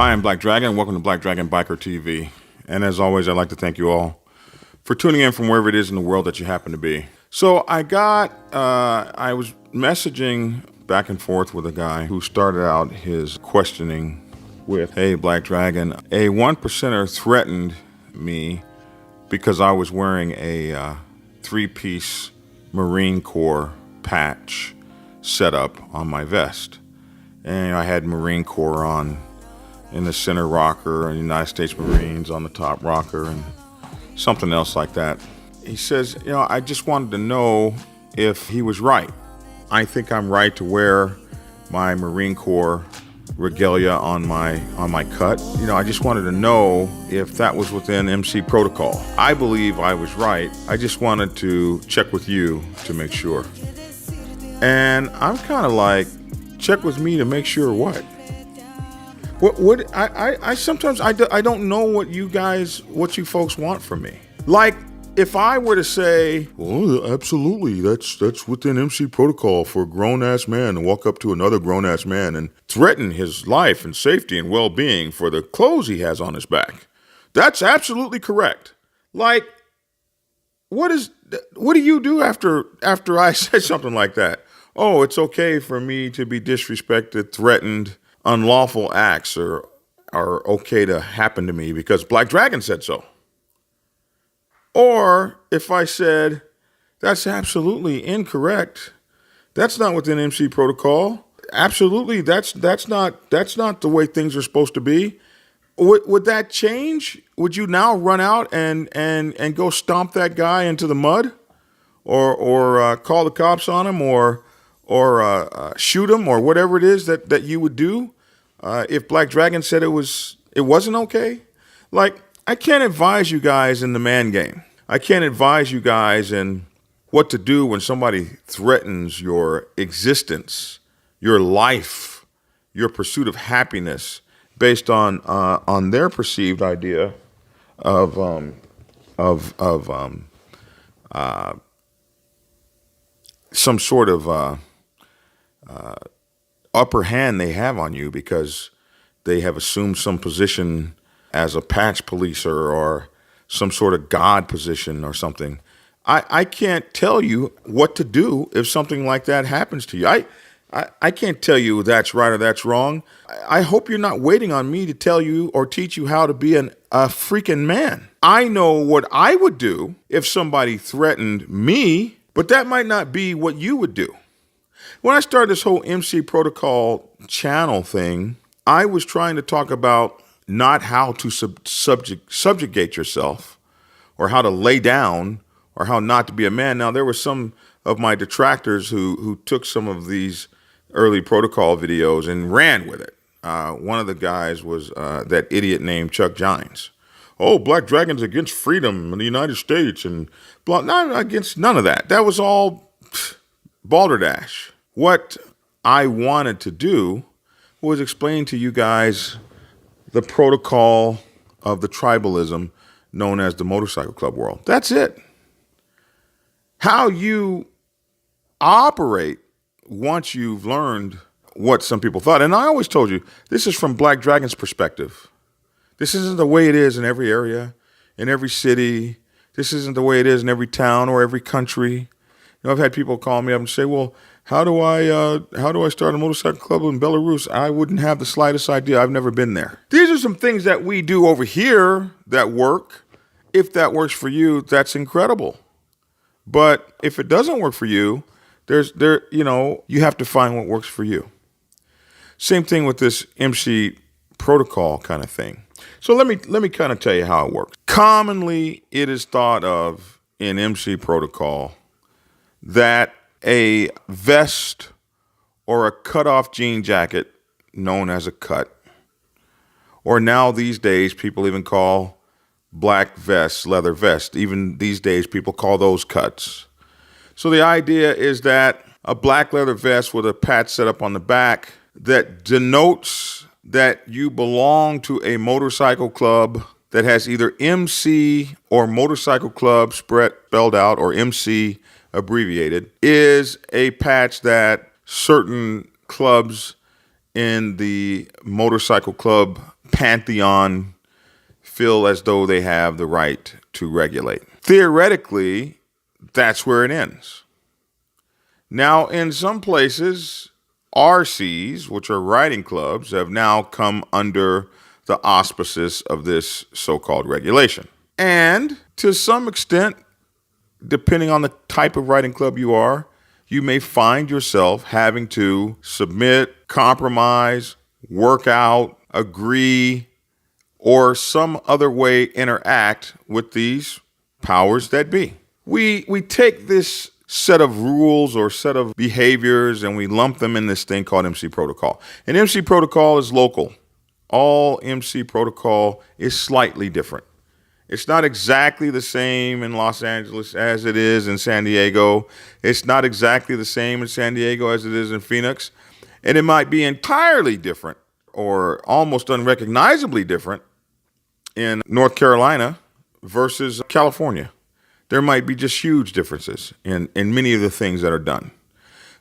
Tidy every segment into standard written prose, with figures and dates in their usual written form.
Hi, I'm Black Dragon. Welcome to Black Dragon Biker TV. And as always, I'd like to thank you all for tuning in from wherever it is in the world that you happen to be. So I was messaging back and forth with a guy who started out his questioning with, "Hey, Black Dragon, a one percenter threatened me because I was wearing a three-piece Marine Corps patch set up on my vest. And I had Marine Corps on in the center rocker and United States Marines on the top rocker and something else like that." He says, I just wanted to know if he was right. I think I'm right to wear my Marine Corps regalia on my cut. I just wanted to know if that was within MC protocol. I believe I was right. I just wanted to check with you to make sure. And I'm kind of like, check with me to make sure what? What I sometimes I don't know what you folks want from me. Like, if I were to say, "Well, absolutely, that's within MC protocol for a grown-ass man to walk up to another grown-ass man and threaten his life and safety and well-being for the clothes he has on his back. That's absolutely correct." Like, what do you do after I say something like that? Oh, it's okay for me to be disrespected, threatened, unlawful acts are okay to happen to me because Black Dragon said so. Or if I said, that's absolutely incorrect, that's not within MC protocol. Absolutely, that's not the way things are supposed to be. Would that change? Would you now run out and go stomp that guy into the mud, or call the cops on him, or shoot him, or whatever it is that you would do if Black Dragon said it wasn't okay? Like, I can't advise you guys in the man game. I can't advise you guys in what to do when somebody threatens your existence, your life, your pursuit of happiness based on their perceived idea of some sort of upper hand they have on you because they have assumed some position as a patch policer or some sort of God position or something. I can't tell you what to do if something like that happens to you. I can't tell you that's right or that's wrong. I hope you're not waiting on me to tell you or teach you how to be a freaking man. I know what I would do if somebody threatened me, but that might not be what you would do. When I started this whole MC protocol channel thing, I was trying to talk about not how to subjugate yourself or how to lay down or how not to be a man. Now, there were some of my detractors who took some of these early protocol videos and ran with it. One of the guys was that idiot named Chuck Gines. Oh, Black Dragon's against freedom in the United States and blah. Not against none of that. That was all balderdash. What I wanted to do was explain to you guys the protocol of the tribalism known as the motorcycle club world. That's it. How you operate once you've learned what some people thought. And I always told you, this is from Black Dragon's perspective. This isn't the way it is in every area, in every city. This isn't the way it is in every town or every country. I've had people call me up and say, "Well, how do I start a motorcycle club in Belarus?" I wouldn't have the slightest idea. I've never been there. These are some things that we do over here that work. If that works for you, that's incredible. But if it doesn't work for you, you have to find what works for you. Same thing with this MC protocol kind of thing. So let me kind of tell you how it works. Commonly, it is thought of in MC protocol that a vest or a cut-off jean jacket, known as a cut, or now these days people even call black vests leather vest. Even these days people call those cuts. So the idea is that a black leather vest with a patch set up on the back that denotes that you belong to a motorcycle club that has either MC or motorcycle club spelled out or MC abbreviated, is a patch that certain clubs in the motorcycle club pantheon feel as though they have the right to regulate. Theoretically, that's where it ends. Now, in some places, RCs, which are riding clubs, have now come under the auspices of this so-called regulation. And to some extent, depending on the type of riding club you are, you may find yourself having to submit, compromise, work out, agree, or some other way interact with these powers that be. We take this set of rules or set of behaviors and we lump them in this thing called MC protocol. And MC protocol is local. All MC protocol is slightly different. It's not exactly the same in Los Angeles as it is in San Diego. It's not exactly the same in San Diego as it is in Phoenix. And it might be entirely different or almost unrecognizably different in North Carolina versus California. There might be just huge differences in many of the things that are done.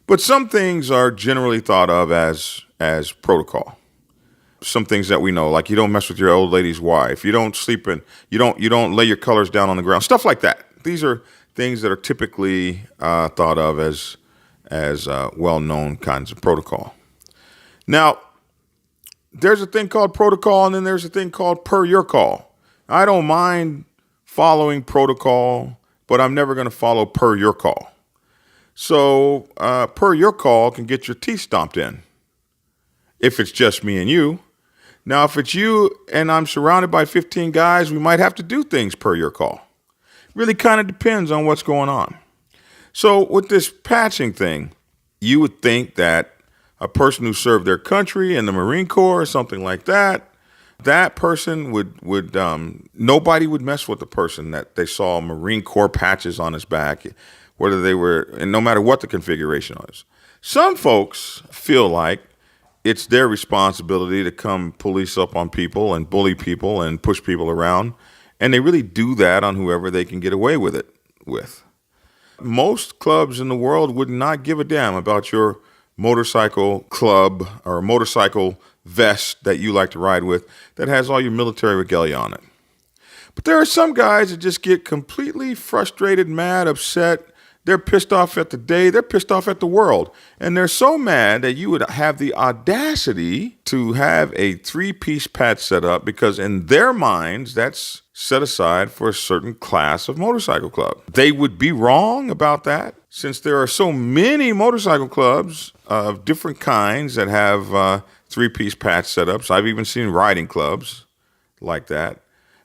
But some things are generally thought of as protocol. Some things that we know, like you don't mess with your old lady's wife, you don't sleep in, you don't lay your colors down on the ground, stuff like that. These are things that are typically thought of as well-known kinds of protocol. Now, there's a thing called protocol, and then there's a thing called per your call. I don't mind following protocol, but I'm never going to follow per your call. So per your call can get your teeth stomped in if it's just me and you. Now, if it's you and I'm surrounded by 15 guys, we might have to do things per your call. Really kind of depends on what's going on. So with this patching thing, you would think that a person who served their country in the Marine Corps or something like that, that person would nobody would mess with the person that they saw Marine Corps patches on his back, whether they were, and no matter what the configuration was. Some folks feel like it's their responsibility to come police up on people and bully people and push people around, and they really do that on whoever they can get away with it with. Most clubs in the world would not give a damn about your motorcycle club or motorcycle vest that you like to ride with that has all your military regalia on it. But there are some guys that just get completely frustrated, mad, upset. They're pissed off at the day. They're pissed off at the world. And they're so mad that you would have the audacity to have a 3-piece patch set up because in their minds, that's set aside for a certain class of motorcycle club. They would be wrong about that since there are so many motorcycle clubs of different kinds that have 3-piece patch setups. I've even seen riding clubs like that.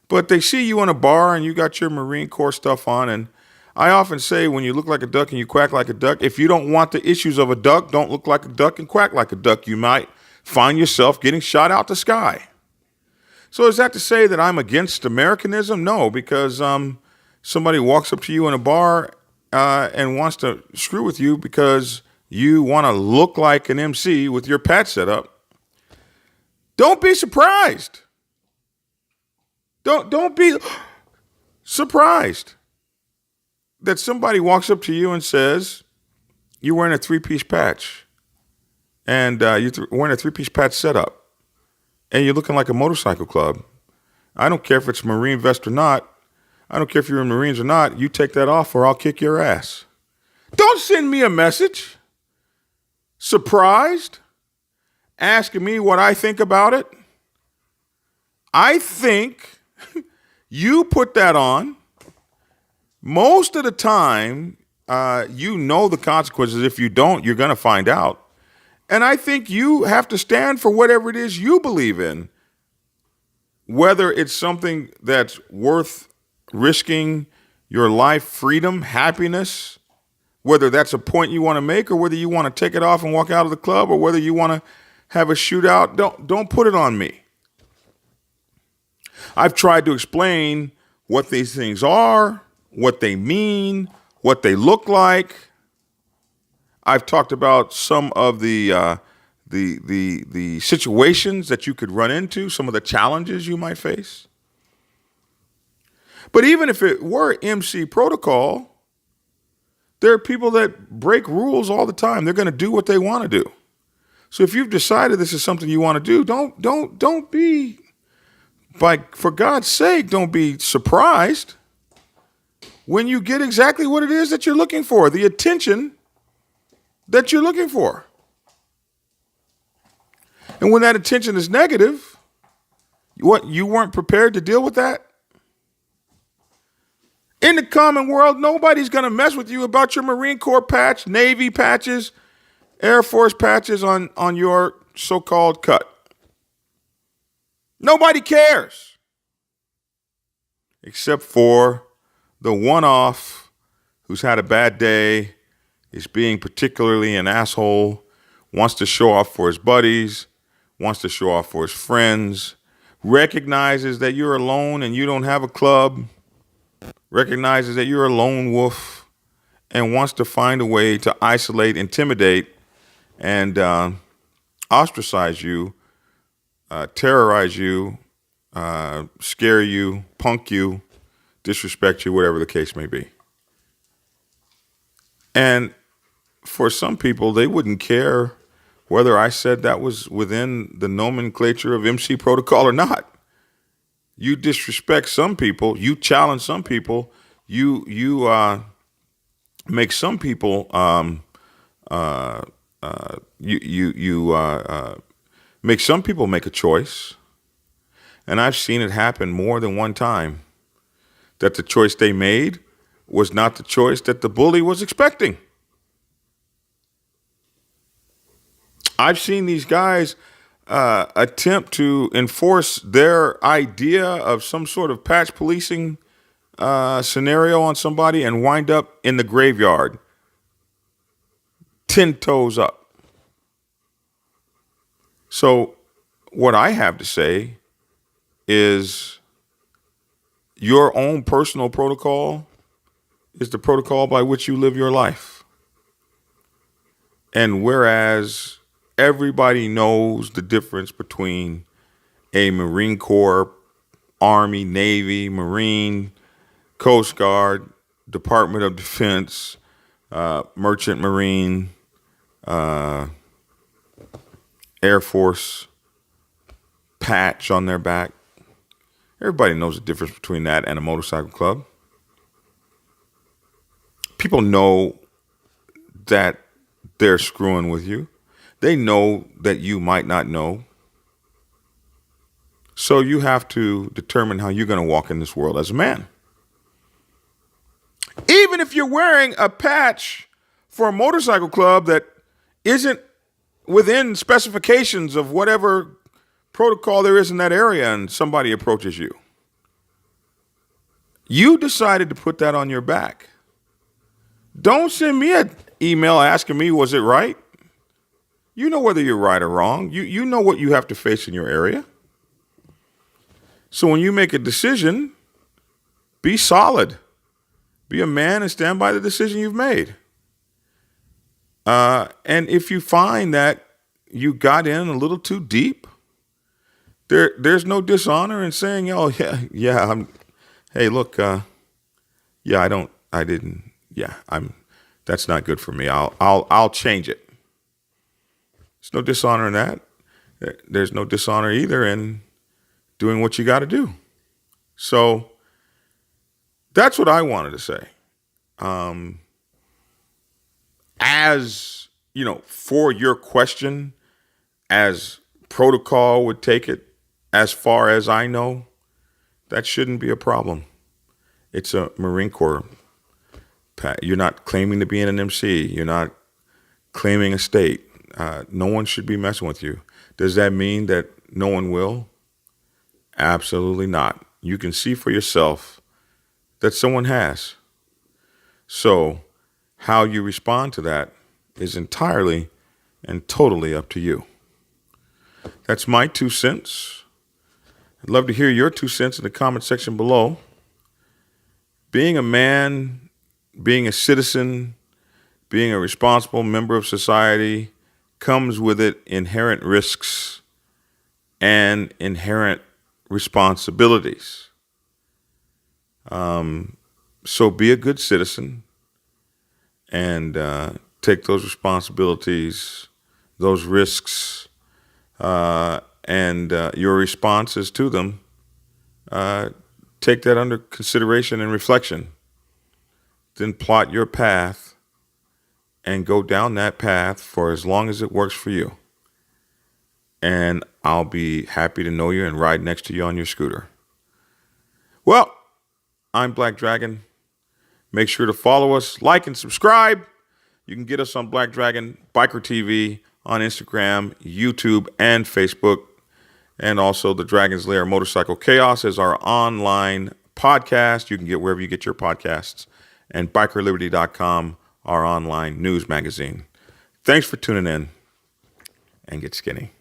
But they see you in a bar and you got your Marine Corps stuff on, and I often say when you look like a duck and you quack like a duck, if you don't want the issues of a duck, don't look like a duck and quack like a duck. You might find yourself getting shot out the sky. So is that to say that I'm against Americanism? No, because somebody walks up to you in a bar and wants to screw with you because you want to look like an MC with your patch set up. Don't be surprised. Don't be surprised that somebody walks up to you and says, you're wearing a 3-piece patch and you're wearing a 3-piece patch setup and you're looking like a motorcycle club. I don't care if it's Marine vest or not. I don't care if you're in Marines or not. You take that off or I'll kick your ass. Don't send me a message. Surprised? Asking me what I think about it. I think you put that on. Most of the time, you know the consequences. If you don't, you're going to find out. And I think you have to stand for whatever it is you believe in. Whether it's something that's worth risking your life, freedom, happiness, whether that's a point you want to make or whether you want to take it off and walk out of the club or whether you want to have a shootout, don't put it on me. I've tried to explain what these things are, what they mean, what they look like. I've talked about some of the situations that you could run into, some of the challenges you might face. But even if it were MC protocol, there are people that break rules all the time. They're going to do what they want to do. So if you've decided this is something you want to do, don't be for God's sake, don't be surprised when you get exactly what it is that you're looking for, the attention that you're looking for. And when that attention is negative, what, you weren't prepared to deal with that? In the common world, nobody's going to mess with you about your Marine Corps patch, Navy patches, Air Force patches on your so-called cut. Nobody cares. Except for the one-off who's had a bad day, is being particularly an asshole, wants to show off for his buddies, wants to show off for his friends, recognizes that you're alone and you don't have a club, recognizes that you're a lone wolf, and wants to find a way to isolate, intimidate, and ostracize you, terrorize you, scare you, punk you, disrespect you, whatever the case may be. And for some people, they wouldn't care whether I said that was within the nomenclature of MC protocol or not. You disrespect some people, you challenge some people, you make some people make some people make a choice. And I've seen it happen more than one time, that the choice they made was not the choice that the bully was expecting. I've seen these guys attempt to enforce their idea of some sort of patch policing scenario on somebody and wind up in the graveyard, 10 toes up. So what I have to say is your own personal protocol is the protocol by which you live your life. And whereas everybody knows the difference between a Marine Corps, Army, Navy, Marine, Coast Guard, Department of Defense, Merchant Marine, Air Force patch on their back. Everybody knows the difference between that and a motorcycle club. People know that they're screwing with you. They know that you might not know. So you have to determine how you're going to walk in this world as a man. Even if you're wearing a patch for a motorcycle club that isn't within specifications of whatever protocol there is in that area and somebody approaches you. You decided to put that on your back. Don't send me an email asking me, was it right? You know whether you're right or wrong. You know what you have to face in your area. So when you make a decision, be solid. Be a man and stand by the decision you've made. And if you find that you got in a little too deep, there's no dishonor in saying, oh, hey, look, that's not good for me. I'll change it. There's no dishonor in that. There's no dishonor either in doing what you got to do. So that's what I wanted to say. As, for your question, as protocol would take it, as far as I know, that shouldn't be a problem. It's a Marine Corps. You're not claiming to be in an MC. You're not claiming a state. No one should be messing with you. Does that mean that no one will? Absolutely not. You can see for yourself that someone has. So how you respond to that is entirely and totally up to you. That's my 2 cents. I'd love to hear your 2 cents in the comment section below. Being a man, being a citizen, being a responsible member of society comes with it inherent risks and inherent responsibilities. So be a good citizen and take those responsibilities, those risks, and your responses to them take that under consideration and reflection. Then plot your path and go down that path for as long as it works for you. And I'll be happy to know you and ride next to you on your scooter. Well, I'm Black Dragon. Make sure to follow us, like, and subscribe. You can get us on Black Dragon Biker TV on Instagram, YouTube, and Facebook. And also the Dragon's Lair Motorcycle Chaos is our online podcast. You can get wherever you get your podcasts. And BikerLiberty.com, our online news magazine. Thanks for tuning in, and get skinny.